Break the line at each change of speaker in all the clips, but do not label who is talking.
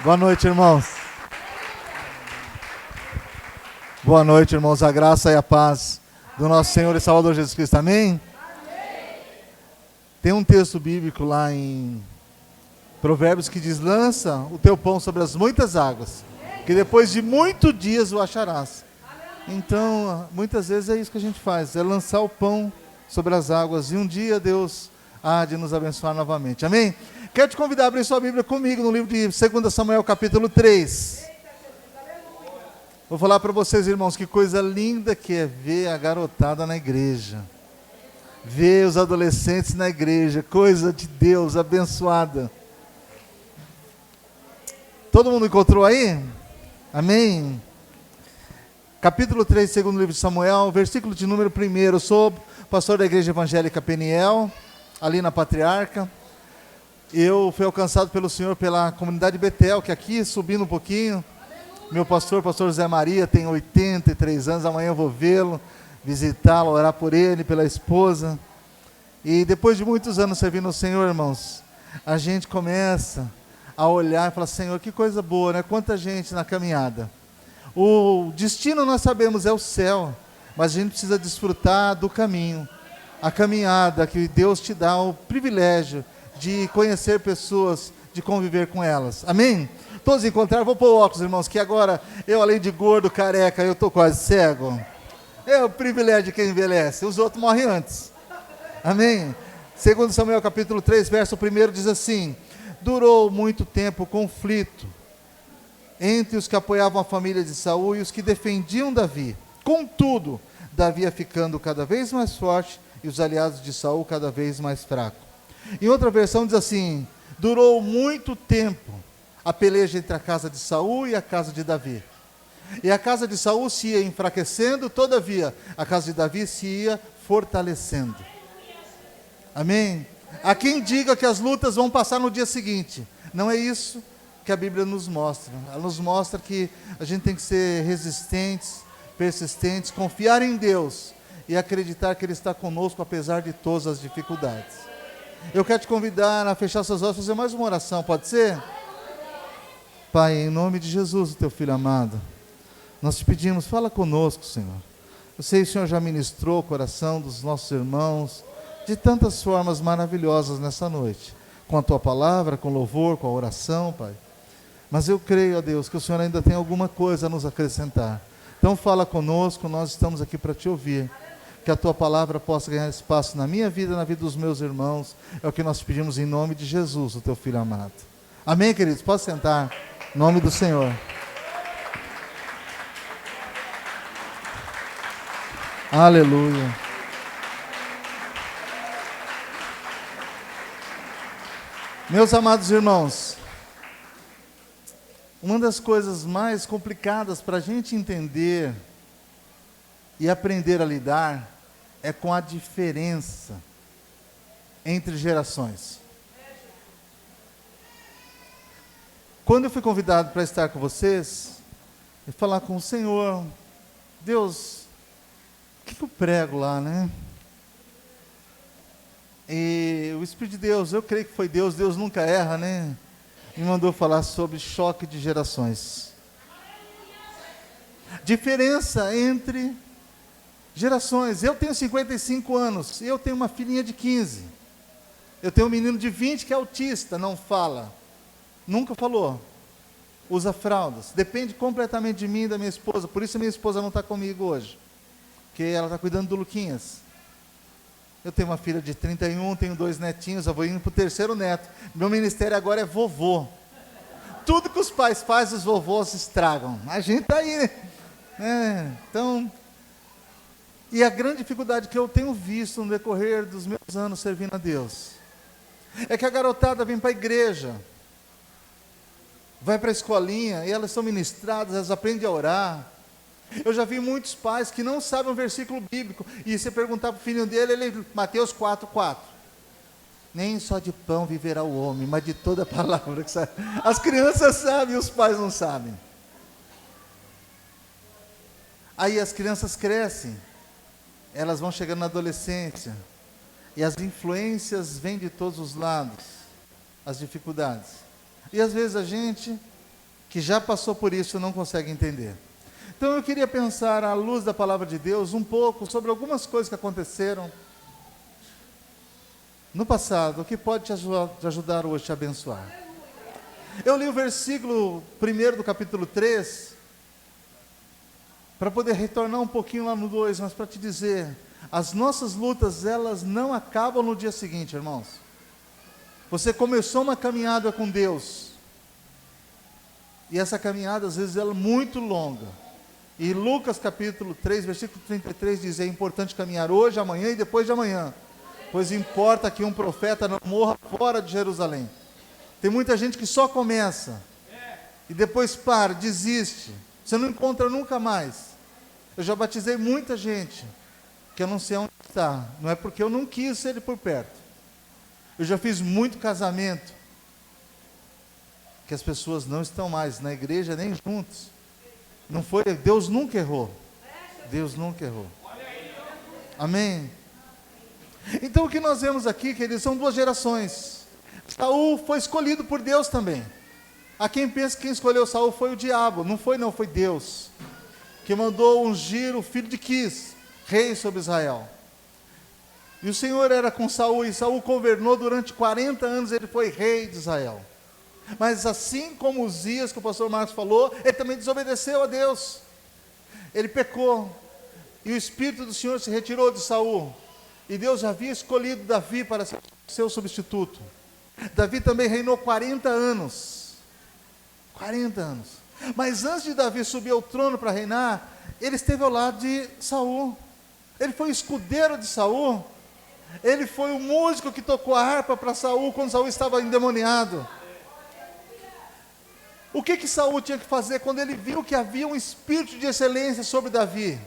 Boa noite, irmãos. Boa noite, irmãos. A graça e a paz do nosso Senhor e Salvador Jesus Cristo. Amém? Tem um texto bíblico lá em Provérbios que diz: lança o teu pão sobre as muitas águas, que depois de muitos dias o acharás. Então, muitas vezes é isso que a gente faz, é lançar o pão sobre as águas, e um dia Deus há de nos abençoar novamente. Amém? Quero te convidar a abrir sua Bíblia comigo no livro de 2 Samuel, capítulo 3. Vou falar para vocês, irmãos, que coisa linda que é ver a garotada na igreja. Ver os adolescentes na igreja, coisa de Deus, abençoada. Todo mundo encontrou aí? Amém? Capítulo 3, segundo livro de Samuel, versículo de número 1. Eu sou pastor da Igreja Evangélica Peniel, ali na Patriarca. Eu fui alcançado pelo Senhor pela comunidade Betel, que aqui, subindo um pouquinho, meu pastor José Maria, tem 83 anos, amanhã eu vou vê-lo, visitá-lo, orar por ele, pela esposa. E depois de muitos anos servindo o Senhor, irmãos, a gente começa a olhar e falar: Senhor, que coisa boa, né? Quanta gente na caminhada. O destino nós sabemos é o céu, mas a gente precisa desfrutar do caminho, a caminhada que Deus te dá, o privilégio de conhecer pessoas, de conviver com elas. Amém? Todos encontraram? Vou pôr o óculos, irmãos, que agora eu, além de gordo, careca, eu estou quase cego. É o privilégio de quem envelhece, os outros morrem antes. Amém? 2 Samuel capítulo 3, verso 1 diz assim: durou muito tempo o conflito entre os que apoiavam a família de Saul e os que defendiam Davi. Contudo, Davi ia ficando cada vez mais forte e os aliados de Saul cada vez mais fracos. Em outra versão diz assim: durou muito tempo a peleja entre a casa de Saul e a casa de Davi. E a casa de Saul se ia enfraquecendo, todavia a casa de Davi se ia fortalecendo. Amém? Há quem diga que as lutas vão passar no dia seguinte. Não é isso que a Bíblia nos mostra. Ela nos mostra que a gente tem que ser resistentes, persistentes, confiar em Deus e acreditar que Ele está conosco apesar de todas as dificuldades. Eu quero te convidar a fechar seus olhos e fazer mais uma oração, pode ser? Pai, em nome de Jesus, o teu Filho amado, nós te pedimos, fala conosco, Senhor. Eu sei que o Senhor já ministrou o coração dos nossos irmãos de tantas formas maravilhosas nessa noite, com a tua palavra, com louvor, com a oração, Pai. Mas eu creio, ó Deus, que o Senhor ainda tem alguma coisa a nos acrescentar. Então fala conosco, nós estamos aqui para te ouvir. Que a tua palavra possa ganhar espaço na minha vida, na vida dos meus irmãos. É o que nós pedimos em nome de Jesus, o teu Filho amado. Amém, queridos? Pode sentar. Em nome do Senhor. Aleluia. Meus amados irmãos, uma das coisas mais complicadas para a gente entender e aprender a lidar é com a diferença entre gerações. Quando eu fui convidado para estar com vocês e falar com o Senhor, Deus, o que eu prego lá, né? E o Espírito de Deus, eu creio que foi Deus, Deus nunca erra, né? Me mandou falar sobre choque de gerações. Diferença entre gerações. Eu tenho 55 anos, eu tenho uma filhinha de 15. Eu tenho um menino de 20 que é autista, não fala. Nunca falou. Usa fraldas. Depende completamente de mim e da minha esposa. Por isso a minha esposa não está comigo hoje. Porque ela está cuidando do Luquinhas. Eu tenho uma filha de 31, tenho 2 netinhos, eu vou indo para o 3º neto. Meu ministério agora é vovô. Tudo que os pais fazem, os vovôs estragam. A gente está aí, né? Então, e a grande dificuldade que eu tenho visto no decorrer dos meus anos servindo a Deus, é que a garotada vem para a igreja, vai para a escolinha, e elas são ministradas, elas aprendem a orar. Eu já vi muitos pais que não sabem um versículo bíblico, e você perguntar para o filho dele, ele, Mateus 4:4. Nem só de pão viverá o homem, mas de toda a palavra que sai. As crianças sabem, os pais não sabem. Aí as crianças crescem, elas vão chegando na adolescência, e as influências vêm de todos os lados, as dificuldades. E às vezes a gente que já passou por isso não consegue entender. Então eu queria pensar, à luz da palavra de Deus, um pouco sobre algumas coisas que aconteceram no passado, que pode te ajudar hoje, te abençoar. Eu li o versículo 1 do capítulo 3, para poder retornar um pouquinho lá no 2, mas para te dizer, as nossas lutas, elas não acabam no dia seguinte, irmãos. Você começou uma caminhada com Deus, e essa caminhada às vezes ela é muito longa. E Lucas capítulo 3, versículo 33 diz, é importante caminhar hoje, amanhã e depois de amanhã, pois importa que um profeta não morra fora de Jerusalém. Tem muita gente que só começa, e depois para, desiste, você não encontra nunca mais. Eu já batizei muita gente, que eu não sei onde está, não é porque eu não quis ele por perto. Eu já fiz muito casamento, que as pessoas não estão mais na igreja nem juntos. Não foi, Deus nunca errou. Deus nunca errou. Amém? Então o que nós vemos aqui, queridos, são duas gerações. Saul foi escolhido por Deus também. Há quem pensa que quem escolheu Saul foi o diabo. Não, foi Deus. Que mandou ungir o filho de Quis, rei sobre Israel. E o Senhor era com Saul, e Saul governou durante 40 anos, ele foi rei de Israel. Mas assim como Uzias, que o pastor Marcos falou, ele também desobedeceu a Deus. Ele pecou, e o Espírito do Senhor se retirou de Saul. E Deus já havia escolhido Davi para ser seu substituto. Davi também reinou 40 anos. 40 anos. Mas antes de Davi subir ao trono para reinar, ele esteve ao lado de Saul. Ele foi o escudeiro de Saul. Ele foi o músico que tocou a harpa para Saul quando Saul estava endemoniado. O que Saul tinha que fazer quando ele viu que havia um espírito de excelência sobre Davi?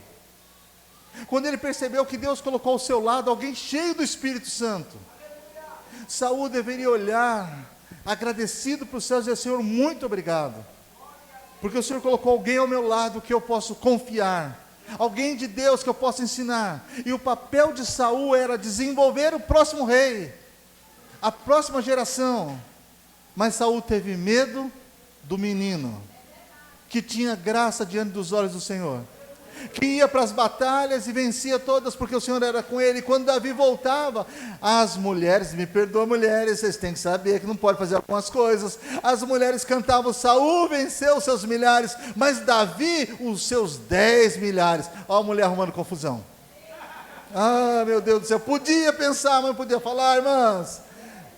Quando ele percebeu que Deus colocou ao seu lado alguém cheio do Espírito Santo, Saul deveria olhar, agradecido para os céus, e dizer: Senhor, muito obrigado, porque o Senhor colocou alguém ao meu lado que eu posso confiar, alguém de Deus que eu possa ensinar. E o papel de Saul era desenvolver o próximo rei, a próxima geração. Mas Saul teve medo do menino, que tinha graça diante dos olhos do Senhor, que ia para as batalhas e vencia todas, porque o Senhor era com ele. E quando Davi voltava, as mulheres, me perdoam mulheres, vocês têm que saber que não pode fazer algumas coisas, as mulheres cantavam: Saul venceu os seus milhares, mas Davi os seus 10 milhares. Ó a mulher arrumando confusão. Ah, meu Deus do céu, podia pensar, mas não podia falar, irmãs.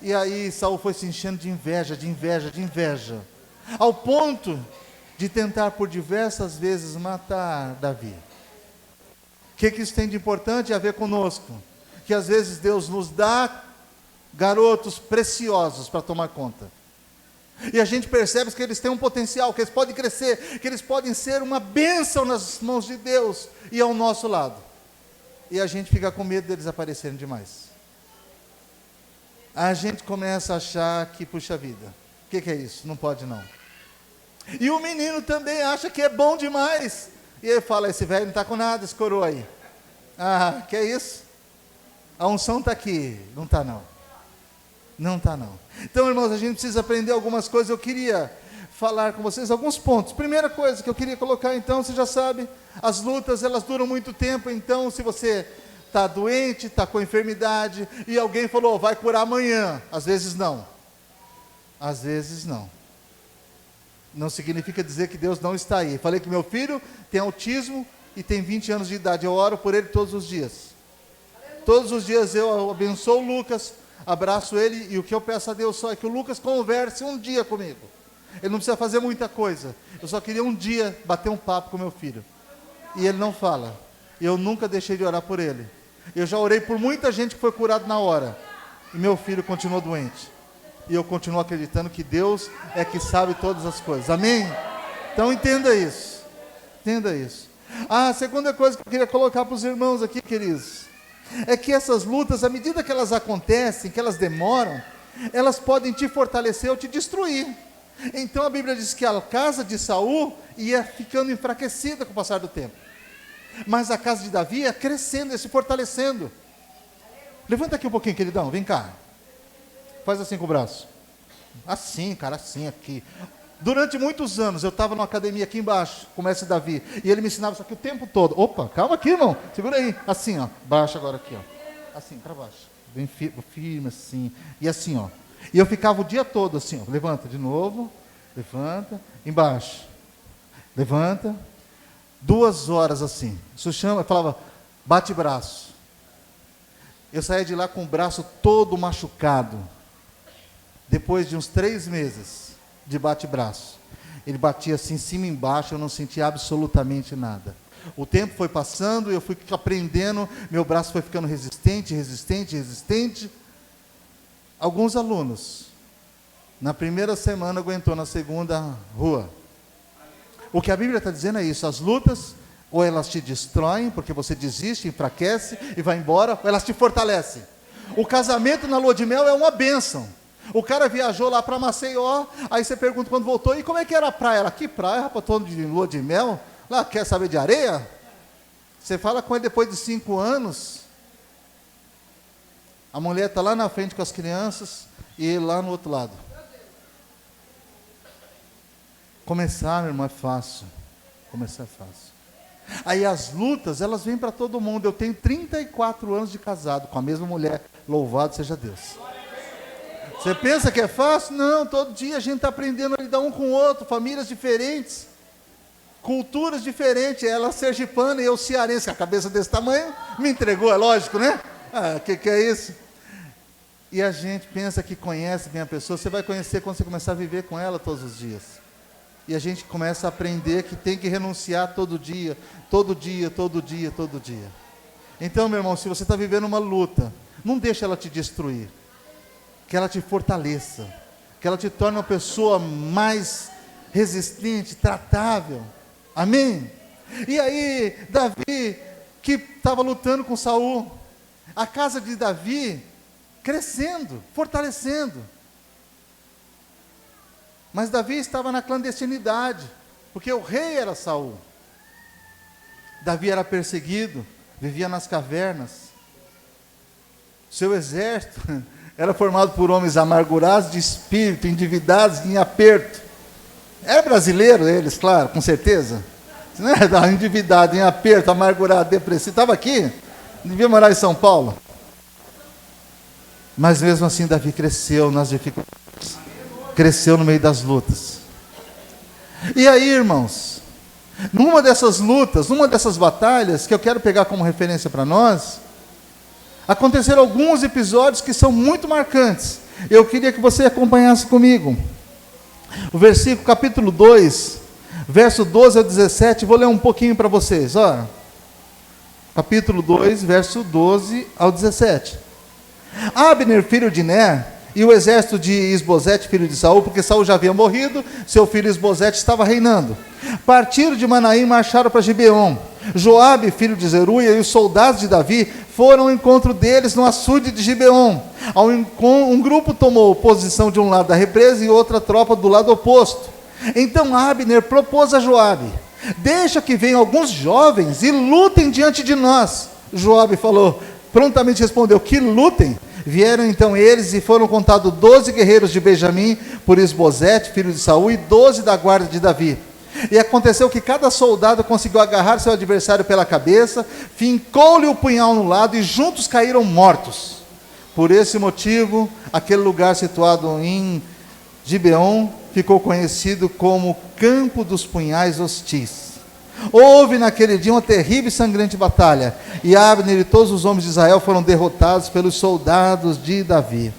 E aí Saul foi se enchendo de inveja, ao ponto de tentar por diversas vezes matar Davi. O que isso tem de importante a ver conosco? Que às vezes Deus nos dá garotos preciosos para tomar conta. E a gente percebe que eles têm um potencial, que eles podem crescer, que eles podem ser uma bênção nas mãos de Deus e ao nosso lado. E a gente fica com medo deles aparecerem demais. A gente começa a achar que, puxa vida, o que é isso? Não pode não. E o menino também acha que é bom demais. E ele fala: esse velho não está com nada, esse coroa aí. Ah, que é isso? A unção está aqui. Não está não. Não está não. Então, irmãos, a gente precisa aprender algumas coisas. Eu queria falar com vocês alguns pontos. Primeira coisa que eu queria colocar, então, você já sabe, as lutas, elas duram muito tempo. Então, se você está doente, está com enfermidade, e alguém falou: vai curar amanhã. Às vezes não. Às vezes não. Não significa dizer que Deus não está aí. Falei que meu filho tem autismo e tem 20 anos de idade. Eu oro por ele todos os dias. Todos os dias eu abençoo o Lucas, abraço ele, e o que eu peço a Deus só é que o Lucas converse um dia comigo. Ele não precisa fazer muita coisa. Eu só queria um dia bater um papo com meu filho. E ele não fala. E eu nunca deixei de orar por ele. Eu já orei por muita gente que foi curado na hora. E meu filho continuou doente. E eu continuo acreditando que Deus é que sabe todas as coisas. Amém? Então entenda isso. Entenda isso. A segunda coisa que eu queria colocar para os irmãos aqui, queridos, é que essas lutas, à medida que elas acontecem, que elas demoram, elas podem te fortalecer ou te destruir. Então a Bíblia diz que a casa de Saul ia ficando enfraquecida com o passar do tempo. Mas a casa de Davi ia crescendo, ia se fortalecendo. Levanta aqui um pouquinho, queridão, vem cá. Faz assim com o braço. Assim, cara, assim aqui. Durante muitos anos, eu estava numa academia aqui embaixo, com o mestre Davi, e ele me ensinava isso aqui o tempo todo. Opa, calma aqui, irmão, segura aí. Assim, ó, baixa agora aqui, ó. Assim, para baixo. Bem firme, assim. E assim, ó. E eu ficava o dia todo assim, ó. Levanta de novo, levanta, embaixo. Levanta. 2 horas assim. Isso chama, eu falava, bate braço. Eu saía de lá com o braço todo machucado. Depois de uns 3 meses de bate-braço. Ele batia assim, cima e embaixo, eu não sentia absolutamente nada. O tempo foi passando, eu fui aprendendo, meu braço foi ficando resistente. Alguns alunos, na primeira semana aguentou, na segunda, rua. O que a Bíblia está dizendo é isso, as lutas, ou elas te destroem, porque você desiste, enfraquece e vai embora, ou elas te fortalecem. O casamento na lua de mel é uma bênção. O cara viajou lá para Maceió, aí você pergunta quando voltou, e como é que era a praia? Ela, que praia, rapaz, todo de lua de mel? Lá, quer saber de areia? Você fala com ele depois de 5 anos, a mulher está lá na frente com as crianças, e ele lá no outro lado. Começar, meu irmão, é fácil. Começar é fácil. Aí as lutas, elas vêm para todo mundo. Eu tenho 34 anos de casado com a mesma mulher. Louvado seja Deus. Você pensa que é fácil? Não, todo dia a gente está aprendendo a lidar um com o outro. Famílias diferentes. Culturas diferentes. Ela sergipana e eu cearense. A cabeça desse tamanho me entregou, é lógico, né? Ah, que é isso? E a gente pensa que conhece bem a pessoa. Você vai conhecer quando você começar a viver com ela todos os dias. E a gente começa a aprender que tem que renunciar todo dia. Então, meu irmão, se você está vivendo uma luta, não deixe ela te destruir. Que ela te fortaleça. Que ela te torne uma pessoa mais resistente, tratável. Amém? E aí, Davi, que estava lutando com Saul, a casa de Davi crescendo, fortalecendo. Mas Davi estava na clandestinidade, porque o rei era Saul. Davi era perseguido, vivia nas cavernas. Seu exército era formado por homens amargurados de espírito, endividados, em aperto. É brasileiro eles, claro, com certeza. Não é endividado, em aperto, amargurado, depressivo. Estava aqui, devia morar em São Paulo. Mas mesmo assim Davi cresceu nas dificuldades. Cresceu no meio das lutas. E aí, irmãos, numa dessas lutas, numa dessas batalhas, que eu quero pegar como referência para nós, aconteceram alguns episódios que são muito marcantes. Eu queria que você acompanhasse comigo. O versículo, capítulo 2, verso 12 ao 17, vou ler um pouquinho para vocês, ó. Capítulo 2, verso 12 ao 17. Abner, filho de Ner, e o exército de Isbosete, filho de Saul, porque Saul já havia morrido, seu filho Isbosete estava reinando. Partiram de Manaim e marcharam para Gibeon. Joabe, filho de Zeruia, e os soldados de Davi foram ao encontro deles no açude de Gibeon. Um grupo tomou posição de um lado da represa e outra tropa do lado oposto. Então Abner propôs a Joabe: deixa que venham alguns jovens e lutem diante de nós. Joabe falou, prontamente respondeu, que lutem. Vieram então eles e foram contados 12 guerreiros de Benjamim por Isbosete, filho de Saul, e 12 da guarda de Davi. E aconteceu que cada soldado conseguiu agarrar seu adversário pela cabeça, fincou-lhe o punhal no lado e juntos caíram mortos. Por esse motivo, aquele lugar situado em Gibeon ficou conhecido como Campo dos Punhais Hostis. Houve naquele dia uma terrível e sangrante batalha, e Abner e todos os homens de Israel foram derrotados pelos soldados de Davi.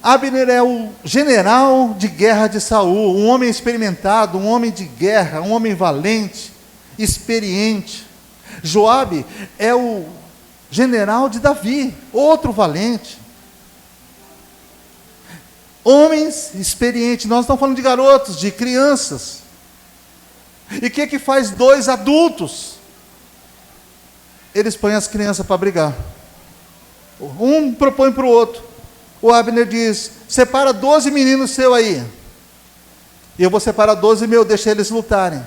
Abner é o general de guerra de Saul, um homem experimentado, um homem de guerra, um homem valente, experiente. Joabe é o general de Davi, outro valente. Homens experientes, nós estamos falando de garotos, de crianças. E o que faz 2 adultos? Eles põem as crianças para brigar. Um propõe para o outro. O Abner diz, separa 12 meninos seus aí. E eu vou separar 12 meus, deixa eles lutarem.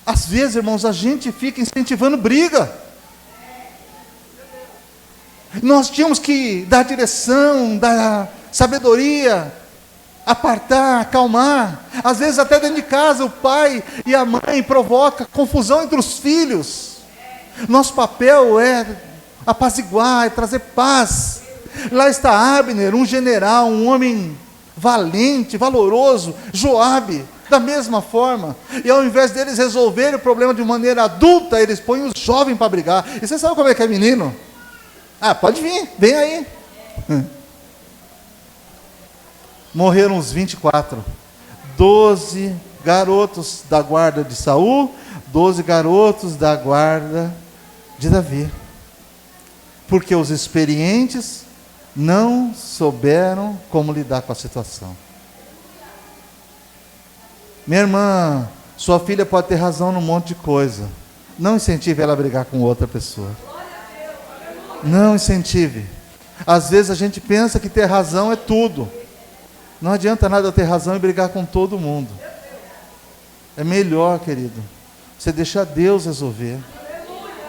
Às vezes, irmãos, a gente fica incentivando briga. Nós tínhamos que dar direção, dar sabedoria, apartar, acalmar. Às vezes até dentro de casa o pai e a mãe provocam confusão entre os filhos. Nosso papel é apaziguar, é trazer paz. Lá está Abner, um general, um homem valente, valoroso. Joabe, da mesma forma. E ao invés deles resolverem o problema de maneira adulta, eles põem os jovens para brigar. E você sabe como é que é menino? Ah, pode vir, vem aí. Morreram os 24. 12 garotos da guarda de Saul, 12 garotos da guarda de Davi. Porque os experientes não souberam como lidar com a situação. Minha irmã, sua filha pode ter razão num monte de coisa. Não incentive ela a brigar com outra pessoa. Não incentive. Às vezes a gente pensa que ter razão é tudo. Não adianta nada ter razão e brigar com todo mundo. É melhor, querido, você deixar Deus resolver.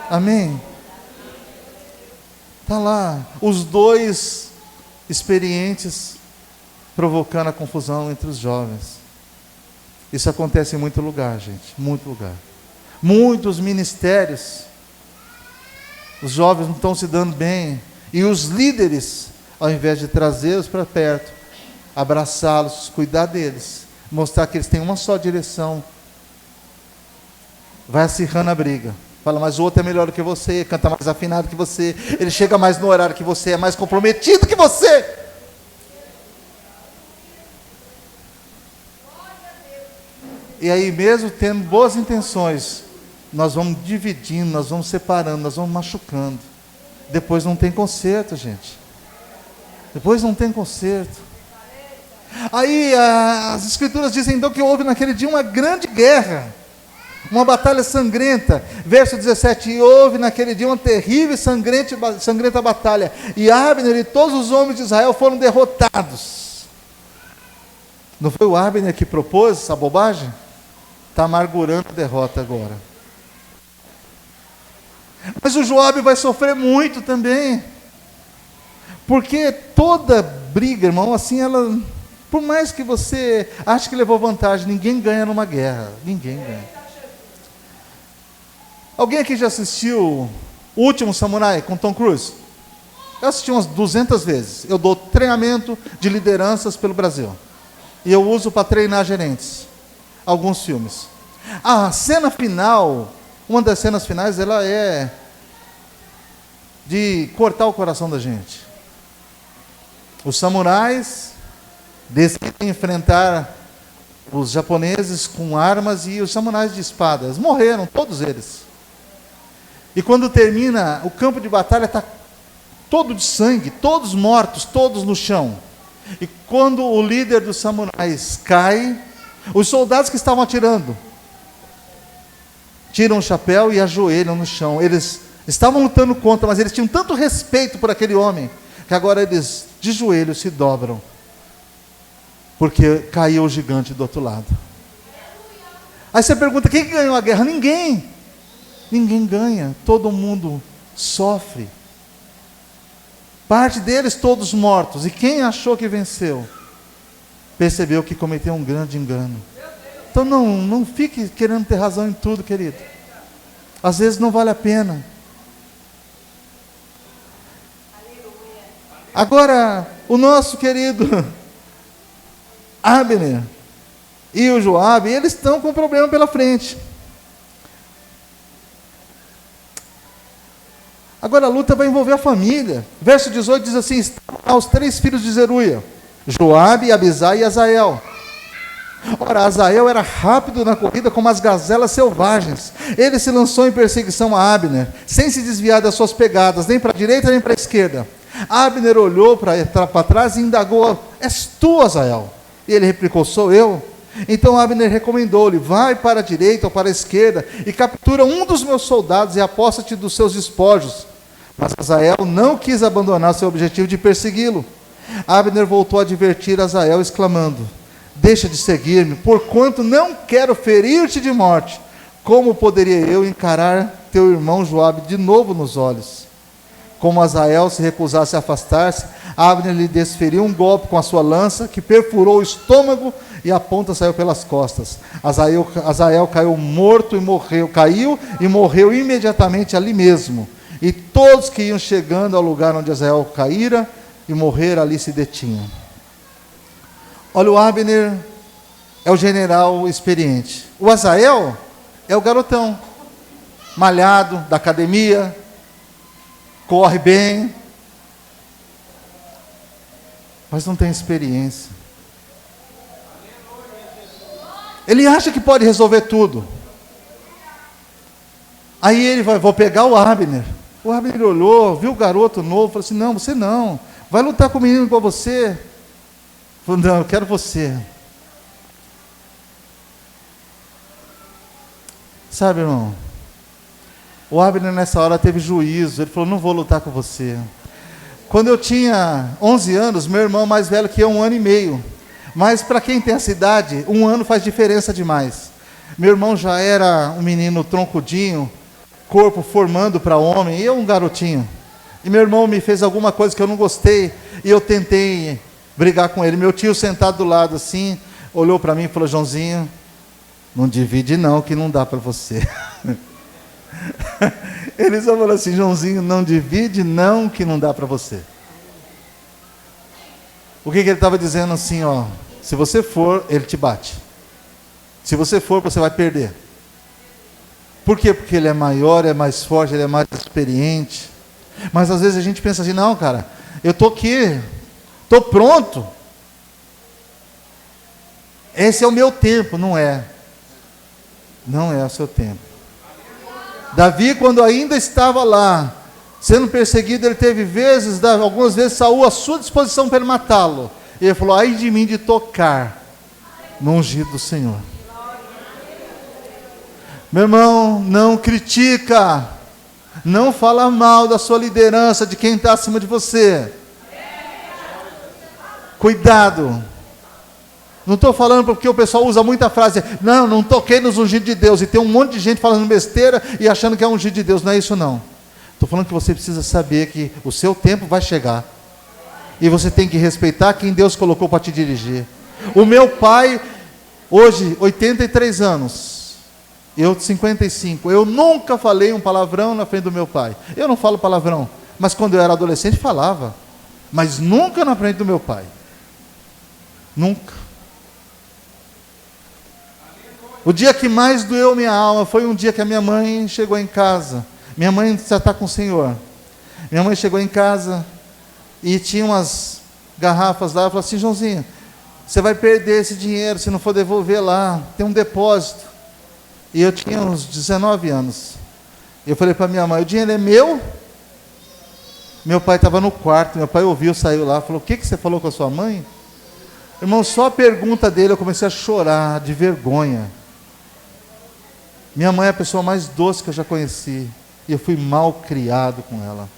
Amém? Está lá, os dois experientes provocando a confusão entre os jovens. Isso acontece em muito lugar, gente, muito lugar. Muitos ministérios, os jovens não estão se dando bem, e os líderes, ao invés de trazê-los para perto, abraçá-los, cuidar deles, mostrar que eles têm uma só direção, vai acirrando a briga. Fala, mas o outro é melhor do que você, canta mais afinado que você, ele chega mais no horário que você, é mais comprometido que você. E aí, mesmo tendo boas intenções, nós vamos dividindo, nós vamos separando, nós vamos machucando. Depois não tem conserto, gente. Depois não tem conserto. Aí as escrituras dizem então que houve naquele dia uma grande guerra, uma batalha sangrenta. Verso 17, e houve naquele dia uma terrível e sangrenta batalha, e Abner e todos os homens de Israel foram derrotados. Não foi o Abner que propôs essa bobagem? Está amargurando a derrota agora. Mas o Joabe vai sofrer muito também, porque toda briga, irmão, assim, ela, por mais que você ache que levou vantagem, ninguém ganha numa guerra, ninguém ganha. Alguém aqui já assistiu O Último Samurai com Tom Cruise? Eu assisti umas 200 vezes. Eu dou treinamento de lideranças pelo Brasil, e eu uso para treinar gerentes, alguns filmes. A cena final, uma das cenas finais, ela é de cortar o coração da gente. Os samurais decidem enfrentar os japoneses com armas e os samurais de espadas. Morreram, todos eles. E quando termina, o campo de batalha está todo de sangue, todos mortos, todos no chão. E quando o líder dos samurais cai, os soldados que estavam atirando tiram o chapéu e ajoelham no chão. Eles estavam lutando contra, mas eles tinham tanto respeito por aquele homem, que agora eles de joelhos se dobram, porque caiu o gigante do outro lado. Aí você pergunta, quem ganhou a guerra? Ninguém. Ninguém ganha, todo mundo sofre. Parte deles todos mortos, e quem achou que venceu, percebeu que cometeu um grande engano. Então não fique querendo ter razão em tudo, querido. Às vezes não vale a pena. Agora, o nosso querido Abner e o Joabe, eles estão com um problema pela frente. Agora a luta vai envolver a família. Verso 18 diz assim, estavam os 3 filhos de Zeruia, Joabe, Abisai e Azael. Ora, Azael era rápido na corrida como as gazelas selvagens. Ele se lançou em perseguição a Abner, sem se desviar das suas pegadas, nem para a direita nem para a esquerda. Abner olhou para trás e indagou, és tu, Azael? E ele replicou, sou eu. Então Abner recomendou-lhe, vai para a direita ou para a esquerda, e captura um dos meus soldados e aposta-te dos seus despojos. Mas Azael não quis abandonar seu objetivo de persegui-lo. Abner voltou a advertir Azael, exclamando, deixa de seguir-me, porquanto não quero ferir-te de morte. Como poderia eu encarar teu irmão Joabe de novo nos olhos? Como Azael se recusasse a afastar-se, Abner lhe desferiu um golpe com a sua lança, que perfurou o estômago e a ponta saiu pelas costas. Azael caiu morto e morreu, caiu e morreu imediatamente ali mesmo. E todos que iam chegando ao lugar onde Azael caíra e morrera, ali se detinham. Olha, o Abner é o general experiente. O Azael é o garotão, malhado, da academia, corre bem, mas não tem experiência. Ele acha que pode resolver tudo. Aí ele vai, vou pegar o Abner. O Abner olhou, viu o garoto novo, falou assim, não, você não, vai lutar com o menino igual você. Falou, não, eu quero você. Sabe, irmão, o Abner nessa hora teve juízo, ele falou, não vou lutar com você. Quando eu tinha 11 anos, meu irmão mais velho que eu, 1 ano e meio. Mas para quem tem essa idade, 1 ano faz diferença demais. Meu irmão já era um menino troncudinho, corpo formando para homem, e eu um garotinho. E meu irmão me fez alguma coisa que eu não gostei, e eu tentei brigar com ele. Meu tio sentado do lado assim, olhou para mim e falou, Joãozinho, não divide não, que não dá para você. Ele só falou assim, Joãozinho, não divide não, que não dá para você. O que ele estava dizendo assim, ó, se você for, ele te bate. Se você for, você vai perder. Por quê? Porque ele é maior, é mais forte, ele é mais experiente. Mas às vezes a gente pensa assim, não, cara, eu estou aqui, estou pronto. Esse é o meu tempo, não é. Não é o seu tempo. Davi, quando ainda estava lá, sendo perseguido, ele teve vezes, algumas vezes, Saul à sua disposição para matá-lo. E ele falou, ai de mim de tocar no ungido do Senhor. Meu irmão, não critica, não fala mal da sua liderança, de quem está acima de você. Cuidado. Não estou falando porque o pessoal usa muita frase, não toquei nos ungidos de Deus, e tem um monte de gente falando besteira e achando que é ungido de Deus. Não é isso não. Estou falando que você precisa saber que o seu tempo vai chegar. E você tem que respeitar quem Deus colocou para te dirigir. O meu pai, hoje, 83 anos, eu 55, eu nunca falei um palavrão na frente do meu pai. Eu não falo palavrão, mas quando eu era adolescente falava. Mas nunca na frente do meu pai. Nunca. O dia que mais doeu minha alma foi um dia que a minha mãe chegou em casa. Minha mãe já está com o Senhor. Minha mãe chegou em casa e tinha umas garrafas lá. Ela falou assim, Joãozinho, você vai perder esse dinheiro se não for devolver lá. Tem um depósito. E eu tinha uns 19 anos. Eu falei para minha mãe, o dinheiro é meu? Meu pai estava no quarto. Meu pai ouviu, saiu lá. Falou, o que você falou com a sua mãe? Irmão, só a pergunta dele eu comecei a chorar de vergonha. Minha mãe é a pessoa mais doce que eu já conheci. E eu fui mal criado com ela.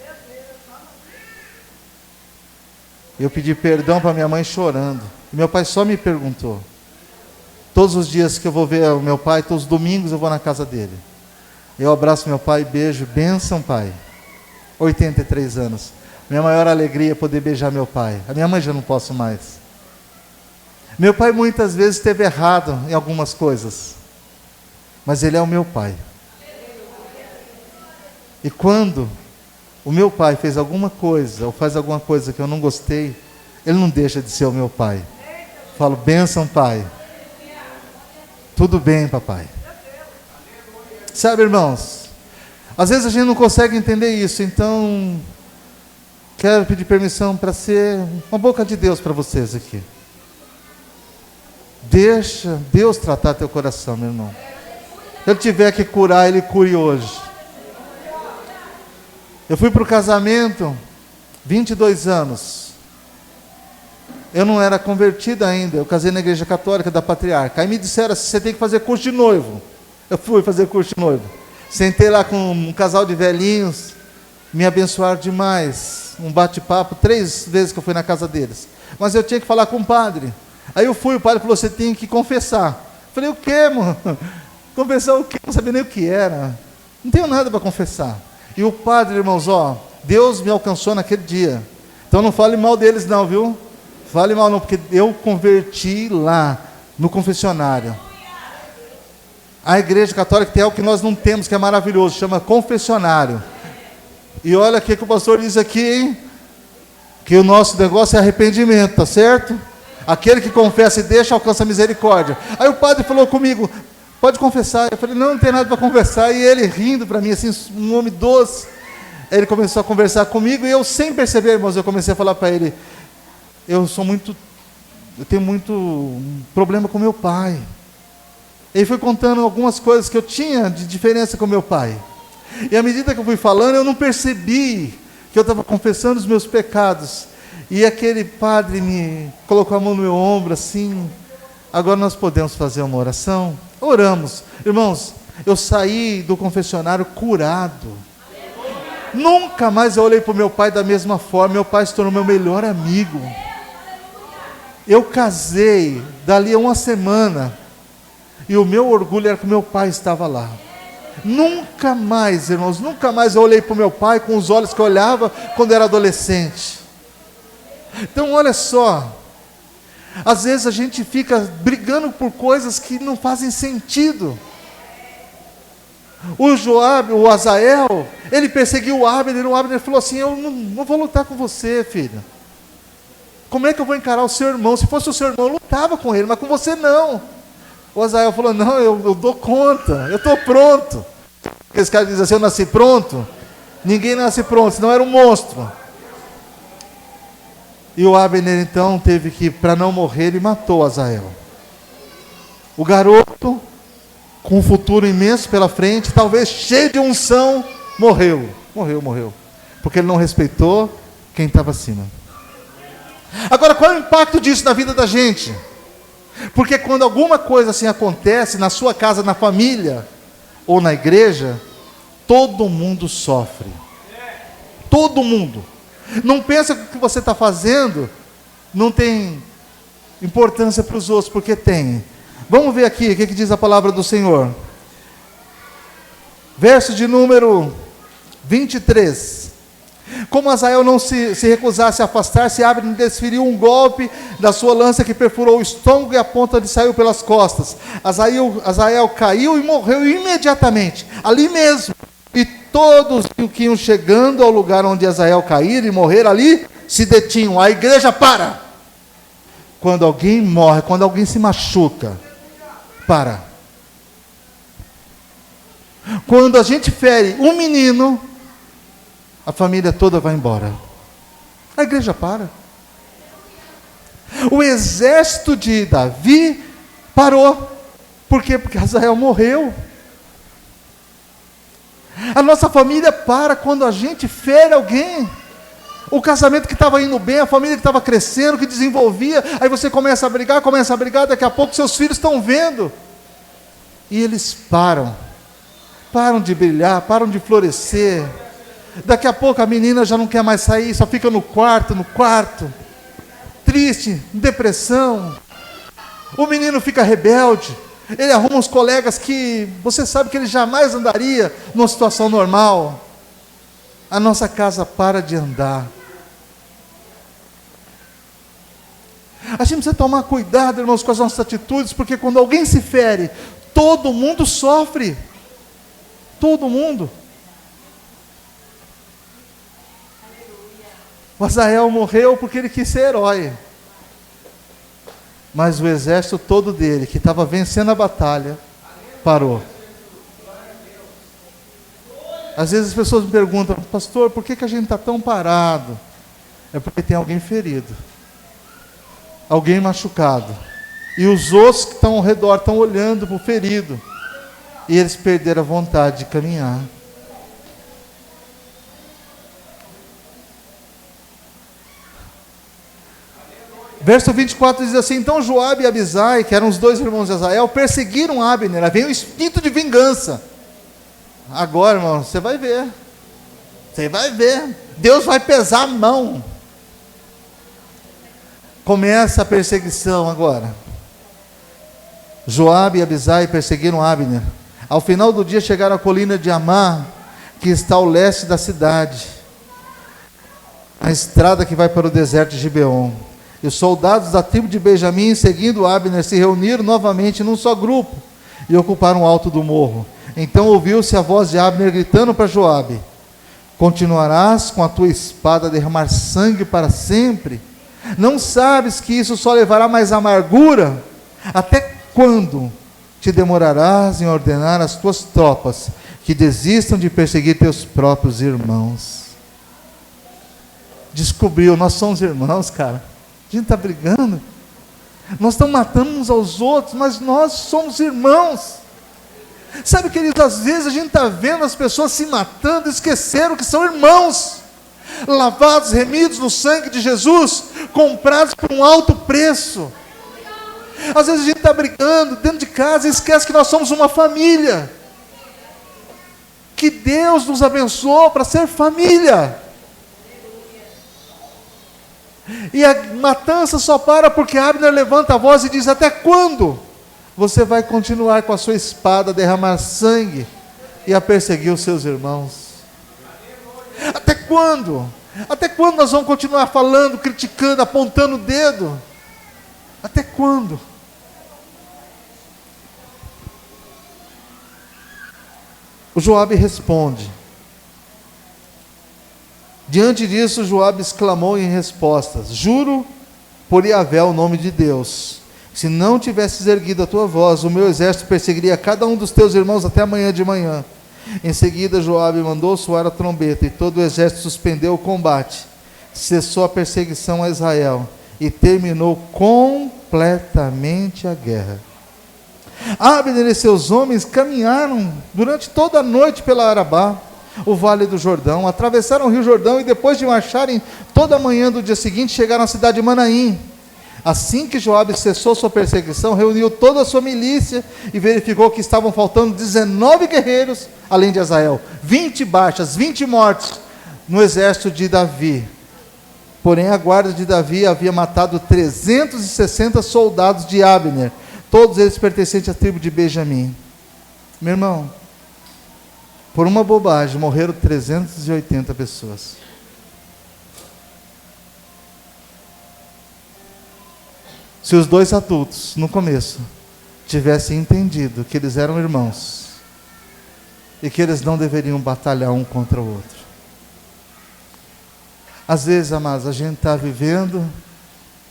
Eu pedi perdão para minha mãe chorando. E meu pai só me perguntou. Todos os dias que eu vou ver o meu pai, todos os domingos eu vou na casa dele. Eu abraço meu pai, beijo, bênção, pai. 83 anos. Minha maior alegria é poder beijar meu pai. A minha mãe já não posso mais. Meu pai muitas vezes esteve errado em algumas coisas. Mas ele é o meu pai. E quando o meu pai fez alguma coisa, ou faz alguma coisa que eu não gostei, ele não deixa de ser o meu pai. Falo, bênção, pai. Tudo bem, papai. Sabe, irmãos, às vezes a gente não consegue entender isso, então quero pedir permissão para ser uma boca de Deus para vocês aqui. Deixa Deus tratar teu coração, meu irmão. Se ele tiver que curar, ele cure hoje. Eu fui para o casamento, 22 anos. Eu não era convertido ainda, eu casei na igreja católica da Patriarca. Aí me disseram assim, você tem que fazer curso de noivo. Eu fui fazer curso de noivo. Sentei lá com um casal de velhinhos, me abençoaram demais. Um bate-papo, 3 vezes que eu fui na casa deles. Mas eu tinha que falar com o padre. Aí eu fui, o padre falou, você tem que confessar. Falei, o quê, mano? Confessar o quê? Não sabia nem o que era. Não tenho nada para confessar. E o padre, irmãos, Deus me alcançou naquele dia. Então não fale mal deles não, viu? Fale mal não, porque eu converti lá no confessionário. A igreja católica tem algo que nós não temos, que é maravilhoso, chama confessionário. E olha o que o pastor diz aqui, hein? Que o nosso negócio é arrependimento, tá certo? Aquele que confessa e deixa, alcança misericórdia. Aí o padre falou comigo, pode confessar. Eu falei, não tem nada para confessar. E ele rindo para mim, assim, um homem doce. Aí ele começou a conversar comigo, e eu, sem perceber, irmãos, eu comecei a falar para ele, eu tenho muito problema com meu pai. Ele foi contando algumas coisas que eu tinha de diferença com meu pai. E à medida que eu fui falando, eu não percebi que eu estava confessando os meus pecados. E aquele padre me colocou a mão no meu ombro, assim, agora nós podemos fazer uma oração? Oramos. Irmãos, eu saí do confessionário curado. Nunca mais eu olhei para o meu pai da mesma forma. Meu pai se tornou meu melhor amigo. Eu casei dali a uma semana, e o meu orgulho era que meu pai estava lá. Nunca mais, irmãos, nunca mais eu olhei para o meu pai com os olhos que eu olhava quando era adolescente. Então olha só, às vezes a gente fica brigando por coisas que não fazem sentido. O Azael, ele perseguiu o Abner falou assim, eu não vou lutar com você, filho. Como é que eu vou encarar o seu irmão? Se fosse o seu irmão, eu lutava com ele, mas com você não. O Azael falou, não, eu dou conta, eu estou pronto. Esse cara diz assim, eu nasci pronto. Ninguém nasce pronto, senão era um monstro. E o Abner então teve que, para não morrer, ele matou Azael. O garoto, com um futuro imenso pela frente, talvez cheio de unção, morreu. Porque ele não respeitou quem estava acima. Agora, qual é o impacto disso na vida da gente? Porque quando alguma coisa assim acontece na sua casa, na família ou na igreja, todo mundo sofre. Todo mundo. Não pensa que o que você está fazendo não tem importância para os outros, porque tem. Vamos ver aqui o que diz a palavra do Senhor. Verso de número 23. Como Azael não se recusasse a afastar-se, Abner desferiu um golpe da sua lança que perfurou o estômago e a ponta lhe saiu pelas costas. Azael caiu e morreu imediatamente, ali mesmo. E todos que iam chegando ao lugar onde Azael cair e morrer ali, se detinham. A igreja para. Quando alguém morre, quando alguém se machuca, para. Quando a gente fere um menino, a família toda vai embora. A igreja para. O exército de Davi parou. Por quê? Porque Azael morreu. A nossa família para quando a gente fere alguém. O casamento que estava indo bem, a família que estava crescendo, que desenvolvia, aí você começa a brigar, daqui a pouco seus filhos estão vendo. E eles param de brilhar, param de florescer. Daqui a pouco a menina já não quer mais sair, só fica no quarto, triste, em depressão. O menino fica rebelde, ele arruma uns colegas que você sabe que ele jamais andaria numa situação normal. A nossa casa para de andar. A gente precisa tomar cuidado, irmãos, com as nossas atitudes, porque quando alguém se fere, todo mundo sofre. Todo mundo. O Azael morreu porque ele quis ser herói. Mas o exército todo dele, que estava vencendo a batalha, parou. Às vezes as pessoas me perguntam, pastor, por que a gente está tão parado? É porque tem alguém ferido, alguém machucado. E os outros que estão ao redor estão olhando para o ferido. E eles perderam a vontade de caminhar. Verso 24 diz assim, então Joabe e Abisai, que eram os dois irmãos de Azael, perseguiram Abner, veio o instinto de vingança. Agora, irmão, você vai ver, Deus vai pesar a mão. Começa a perseguição agora. Joabe e Abisai perseguiram Abner. Ao final do dia chegaram à colina de Amá, que está ao leste da cidade. na estrada que vai para o deserto de Gibeon. E os soldados da tribo de Benjamim, seguindo Abner, se reuniram novamente num só grupo e ocuparam o alto do morro. Então ouviu-se a voz de Abner gritando para Joabe: continuarás com a tua espada a derramar sangue para sempre? Não sabes que isso só levará mais amargura? Até quando te demorarás em ordenar às tuas tropas que desistam de perseguir teus próprios irmãos? Descobriu, nós somos irmãos, cara. A gente está brigando, nós estamos matando uns aos outros, mas nós somos irmãos. Sabe, queridos, às vezes a gente está vendo as pessoas se matando, esqueceram que são irmãos, lavados, remidos no sangue de Jesus, comprados por um alto preço. Às vezes a gente está brigando dentro de casa e esquece que nós somos uma família, que Deus nos abençoou para ser família. E a matança só para porque Abner levanta a voz e diz: até quando você vai continuar com a sua espada a derramar sangue e a perseguir os seus irmãos? Até quando? Até quando nós vamos continuar falando, criticando, apontando o dedo? Até quando? O Joabe responde. Diante disso, Joabe exclamou em respostas: juro por Yahvé, o nome de Deus, se não tivesses erguido a tua voz, o meu exército perseguiria cada um dos teus irmãos até amanhã de manhã. Em seguida, Joabe mandou soar a trombeta, e todo o exército suspendeu o combate, cessou a perseguição a Israel, e terminou completamente a guerra. Abner e seus homens caminharam durante toda a noite pela Arabá, o vale do Jordão, atravessaram o rio Jordão, e depois de marcharem toda a manhã do dia seguinte, chegaram à cidade de Manaim. Assim que Joabe cessou sua perseguição, reuniu toda a sua milícia e verificou que estavam faltando 19 guerreiros, além de Azael, 20 baixas, 20 mortos no exército de Davi. Porém, a guarda de Davi havia matado 360 soldados de Abner, todos eles pertencentes à tribo de Benjamim. Meu irmão, por uma bobagem morreram 380 pessoas. Se os dois adultos, no começo, tivessem entendido que eles eram irmãos e que eles não deveriam batalhar um contra o outro. Às vezes, amados, a gente está vivendo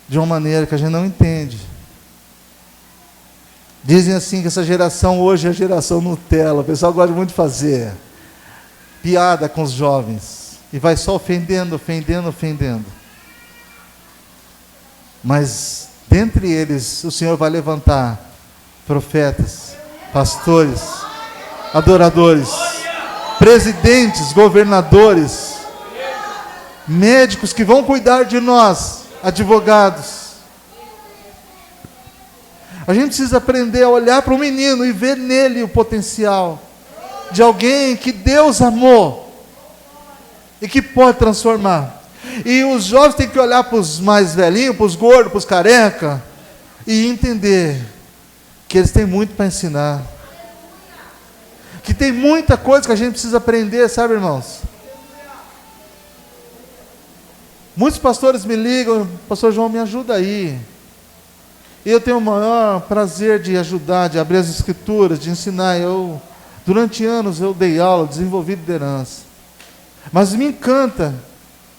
de uma maneira que a gente não entende. Dizem assim que essa geração hoje é a geração Nutella. O pessoal gosta muito de fazer piada com os jovens e vai só ofendendo, ofendendo, ofendendo. Mas dentre eles o Senhor vai levantar profetas, pastores, adoradores, presidentes, governadores, médicos que vão cuidar de nós, advogados. A gente precisa aprender a olhar para o menino e ver nele o potencial de alguém que Deus amou e que pode transformar. E os jovens têm que olhar para os mais velhinhos, para os gordos, para os careca, e entender que eles têm muito para ensinar, que tem muita coisa que a gente precisa aprender, sabe, irmãos? Muitos pastores me ligam: pastor João, me ajuda aí. E eu tenho o maior prazer de ajudar, de abrir as escrituras, de ensinar. Durante anos eu dei aula, desenvolvi liderança. Mas me encanta,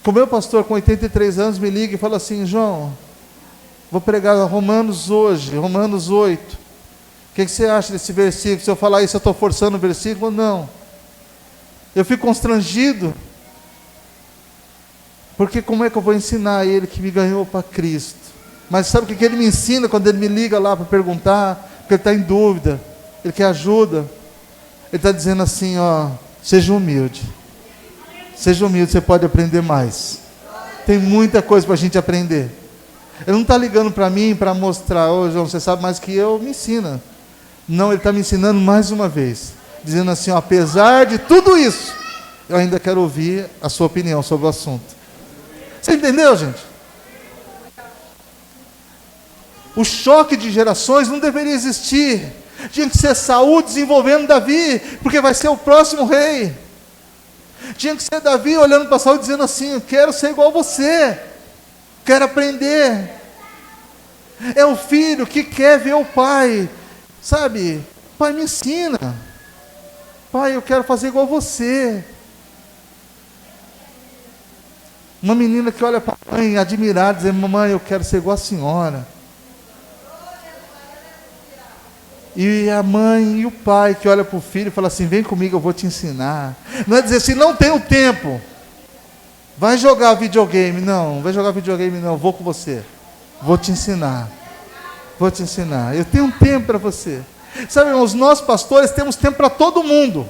o meu pastor com 83 anos me liga e fala assim: João, vou pregar Romanos hoje, Romanos 8. O que você acha desse versículo? Se eu falar isso, eu estou forçando o versículo? Não. Eu fico constrangido, porque como é que eu vou ensinar ele que me ganhou para Cristo? Mas sabe o que ele me ensina quando ele me liga lá para perguntar? Porque ele está em dúvida, ele quer ajuda. Ele está dizendo assim: seja humilde. Seja humilde, você pode aprender mais. Tem muita coisa para a gente aprender. Ele não está ligando para mim para mostrar: João, você sabe mais que eu, me ensina. Não, ele está me ensinando mais uma vez, dizendo assim: apesar de tudo isso, eu ainda quero ouvir a sua opinião sobre o assunto. Você entendeu, gente? O choque de gerações não deveria existir. Tinha que ser Saul desenvolvendo Davi, porque vai ser o próximo rei. Tinha que ser Davi olhando para Saul dizendo assim: eu quero ser igual a você, quero aprender. É o filho que quer ver o pai, sabe? Pai, me ensina. Pai, eu quero fazer igual a você. Uma menina que olha para a mãe admirada, dizendo: mamãe, eu quero ser igual a senhora. E a mãe e o pai que olha para o filho e fala assim: vem comigo, eu vou te ensinar. Não é dizer assim: não tenho tempo, vai jogar videogame. Não, vai jogar videogame não, vou com você, vou te ensinar. Vou te ensinar, eu tenho um tempo para você. Sabe, irmãos, nós pastores temos tempo para todo mundo.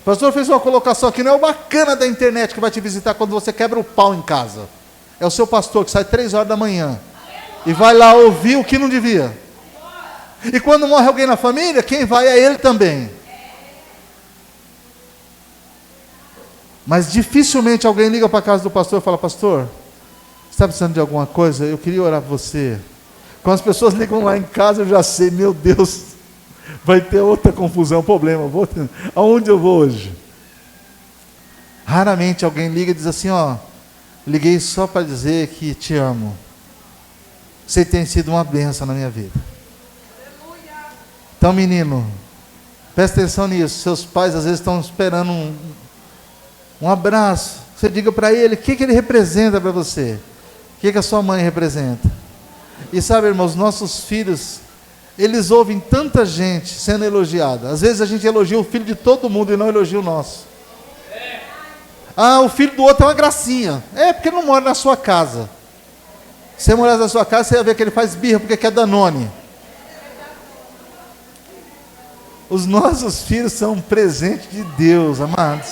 O pastor fez uma colocação aqui: não é o bacana da internet que vai te visitar quando você quebra o pau em casa. É o seu pastor que sai 3 horas da manhã e vai lá ouvir o que não devia. E quando morre alguém na família, quem vai é ele também. Mas dificilmente alguém liga para a casa do pastor e fala: pastor, você está precisando de alguma coisa? Eu queria orar por você. Quando as pessoas ligam lá em casa, eu já sei: meu Deus, vai ter outra confusão, problema. Aonde eu vou hoje? Raramente alguém liga e diz assim: ó, liguei só para dizer que te amo. Você tem sido uma bênção na minha vida. Então, menino, presta atenção nisso. Seus pais às vezes estão esperando um abraço. Você diga para ele o que ele representa para você. O que a sua mãe representa. E sabe, irmãos, nossos filhos, eles ouvem tanta gente sendo elogiada. Às vezes a gente elogia o filho de todo mundo e não elogia o nosso. Ah, o filho do outro é uma gracinha. É porque não mora na sua casa. Se você morar na sua casa, você vai ver que ele faz birra porque quer Danone. Os nossos filhos são um presente de Deus, amados.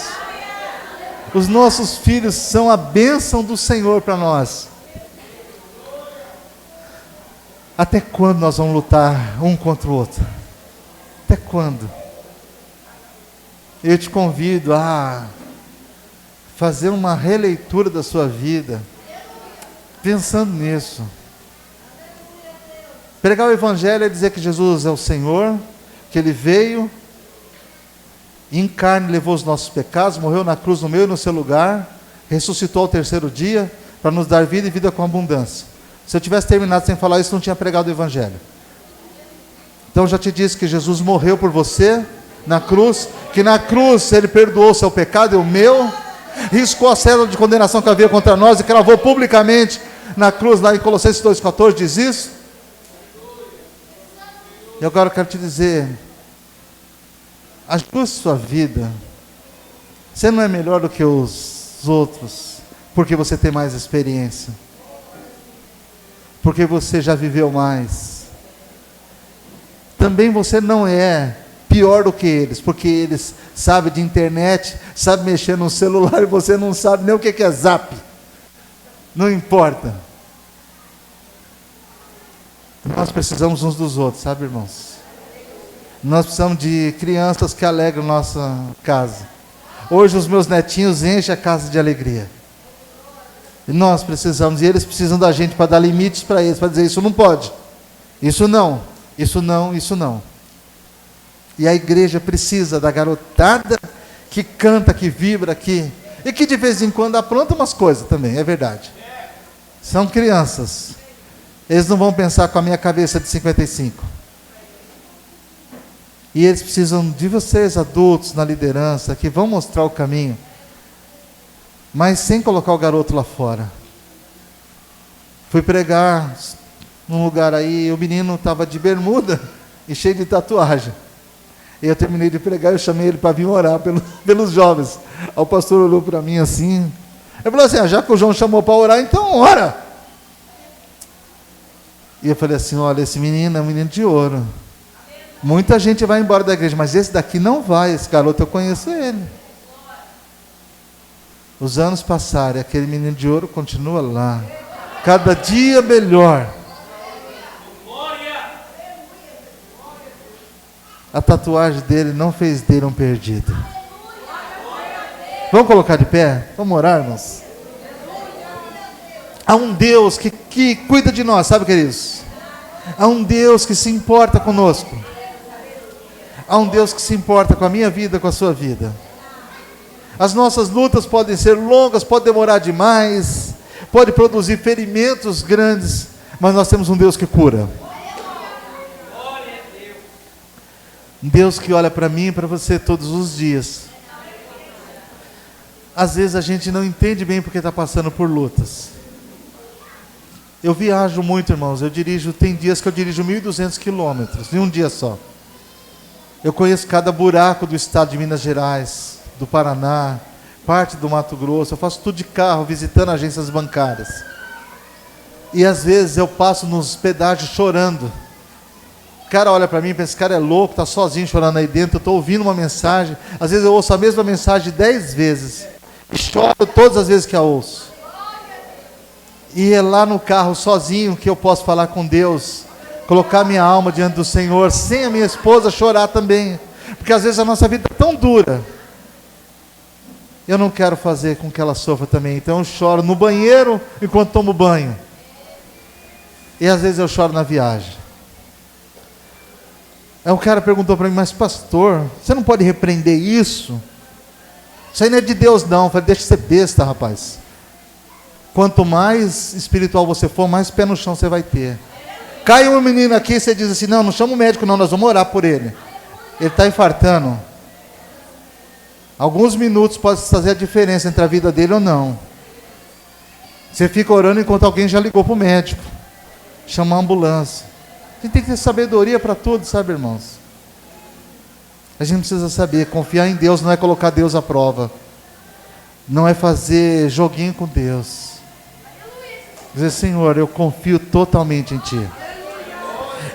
Os nossos filhos são a bênção do Senhor para nós. Até quando nós vamos lutar um contra o outro? Até quando? Eu te convido a fazer uma releitura da sua vida, pensando nisso. Pregar o Evangelho é dizer que Jesus é o Senhor, que Ele veio, em carne levou os nossos pecados, morreu na cruz no meu e no seu lugar, ressuscitou ao 3º dia, para nos dar vida e vida com abundância. Se eu tivesse terminado sem falar isso, não tinha pregado o Evangelho. Então eu já te disse que Jesus morreu por você, na cruz, que na cruz Ele perdoou o seu pecado e o meu, riscou a cédula de condenação que havia contra nós e cravou publicamente na cruz, lá em Colossenses 2,14 diz isso. E agora eu quero te dizer, ajuste sua vida. Você não é melhor do que os outros, porque você tem mais experiência, porque você já viveu mais. Também você não é pior do que eles, porque eles sabem de internet, sabem mexer no celular, e você não sabe nem o que é zap. Não importa. Nós precisamos uns dos outros, sabe, irmãos? Nós precisamos de crianças que alegram nossa casa. Hoje os meus netinhos enchem a casa de alegria. E nós precisamos, e eles precisam da gente para dar limites para eles, para dizer: isso não pode, isso não, isso não, isso não. E a igreja precisa da garotada que canta, que vibra aqui, e que de vez em quando apronta umas coisas também, é verdade. São crianças. Eles não vão pensar com a minha cabeça de 55. E eles precisam de vocês, adultos, na liderança, que vão mostrar o caminho, mas sem colocar o garoto lá fora. Fui pregar num lugar aí, o menino estava de bermuda e cheio de tatuagem. E eu terminei de pregar, eu chamei ele para vir orar pelos jovens. Aí o pastor olhou para mim assim, ele falou assim: já que o João chamou para orar, então ora. E eu falei assim: olha, esse menino é um menino de ouro. Muita gente vai embora da igreja, mas esse daqui não vai, esse garoto eu conheço ele. Os anos passaram, aquele menino de ouro continua lá, cada dia melhor. A tatuagem dele não fez dele um perdido. Vamos colocar de pé? Vamos orar, irmãos? Há um Deus que cuida de nós, sabe, queridos? Há um Deus que se importa conosco. Há um Deus que se importa com a minha vida, com a sua vida. As nossas lutas podem ser longas, podem demorar demais, pode produzir ferimentos grandes, mas nós temos um Deus que cura. Um Deus que olha para mim e para você todos os dias. Às vezes a gente não entende bem porque está passando por lutas. Eu viajo muito, irmãos. Tem dias que eu dirijo 1.200 quilômetros, em um dia só. Eu conheço cada buraco do estado de Minas Gerais, do Paraná, parte do Mato Grosso. Eu faço tudo de carro, visitando agências bancárias. E às vezes eu passo nos pedágios chorando. O cara olha para mim e pensa, esse cara é louco, está sozinho chorando aí dentro. Eu estou ouvindo uma mensagem. Às vezes eu ouço a mesma mensagem 10 vezes. E choro todas as vezes que a ouço. E é lá no carro sozinho que eu posso falar com Deus, colocar minha alma diante do Senhor, sem a minha esposa chorar também, porque às vezes a nossa vida é tão dura, eu não quero fazer com que ela sofra também, então eu choro no banheiro enquanto tomo banho, e às vezes eu choro na viagem. Aí um cara perguntou para mim, mas pastor, você não pode repreender isso? Isso aí não é de Deus não. Eu falei, deixa de ser besta, rapaz. Quanto mais espiritual você for, mais pé no chão você vai ter. Cai um menino aqui e você diz assim, não chama o médico não, nós vamos orar por ele. Ele está infartando. Alguns minutos podem fazer a diferença entre a vida dele ou não. Você fica orando enquanto alguém já ligou para o médico. Chama a ambulância. A gente tem que ter sabedoria para tudo, sabe, irmãos? A gente precisa saber, confiar em Deus não é colocar Deus à prova. Não é fazer joguinho com Deus. Dizer, Senhor, eu confio totalmente em Ti.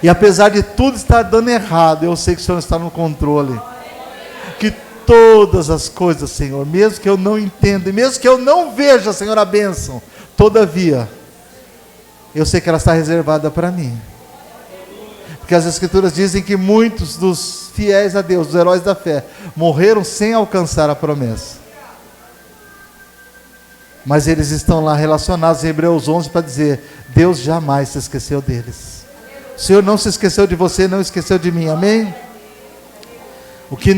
E apesar de tudo estar dando errado, eu sei que o Senhor está no controle. Que todas as coisas, Senhor, mesmo que eu não entenda, e mesmo que eu não veja, Senhor, a bênção, todavia, eu sei que ela está reservada para mim. Porque as Escrituras dizem que muitos dos fiéis a Deus, dos heróis da fé, morreram sem alcançar a promessa. Mas eles estão lá relacionados em Hebreus 11 para dizer, Deus jamais se esqueceu deles. O Senhor não se esqueceu de você, não esqueceu de mim, amém? O que